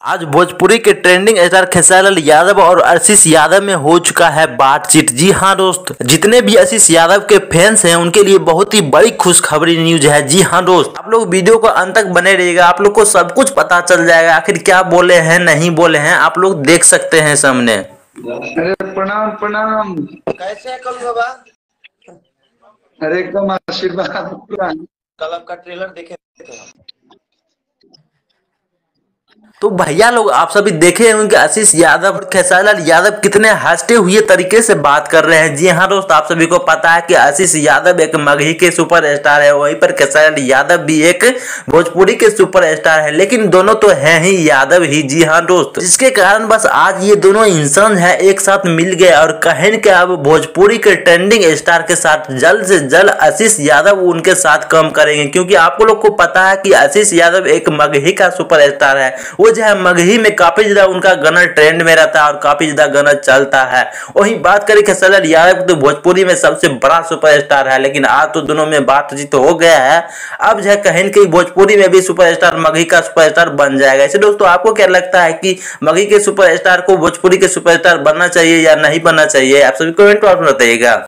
आज भोजपुरी के trending star Khesari Lal Yadav और आशीष यादव में हो चुका है बातचीत। जी हाँ दोस्त, जितने भी आशीष यादव के फैंस हैं उनके लिए बहुत ही बड़ी खुशखबरी न्यूज है। जी हाँ दोस्त, आप लोग वीडियो को अंत तक बने रहिएगा, आप लोग को सब कुछ पता चल जाएगा आखिर क्या बोले हैं नहीं बोले हैं, आप लोग देख सकते हैं सामने। अरे प्रणाम प्रणाम। कैसे है कल बाबा? अरे एकदम आशीर्वाद। कल आपका ट्रेलर देखे थे। तो भैया लोग आप सभी देखे होंगे आशीष यादव और खेसारी लाल यादव कितने हंसते हुए तरीके से बात कर रहे हैं। जी हाँ दोस्त, आप सभी को पता है कि आशीष यादव एक मगही के सुपरस्टार है, वहीं पर खेसारी लाल यादव भी एक भोजपुरी के सुपरस्टार है, लेकिन दोनों तो हैं ही यादव ही। जी हाँ दोस्त, जिसके कारण बस आज ये दोनों इंसान है एक साथ मिल गए और कहें कि अब भोजपुरी के ट्रेंडिंग स्टार के साथ जल्द से जल्द आशीष यादव उनके साथ काम करेंगे, क्योंकि आपको लोग को पता है कि आशीष यादव एक मगही का सुपरस्टार है। वो जो है मगही में काफी ज्यादा उनका गाना ट्रेंड में रहता है और काफी ज्यादा गाना चलता है। वहीं बात करें खेसारी लाल यादव तो भोजपुरी में सबसे बड़ा सुपरस्टार है, लेकिन आज तो दोनों में बातचीत हो गया है। अब जो है कहीं कहीं भोजपुरी में भी सुपरस्टार मगही का सुपरस्टार बन जाएगा। इसे दोस्तों आपको क्या लगता है कि मगही के सुपरस्टार को भोजपुरी के सुपरस्टार बनना चाहिए या नहीं बनना चाहिए? आप सभी कमेंट में बताइएगा।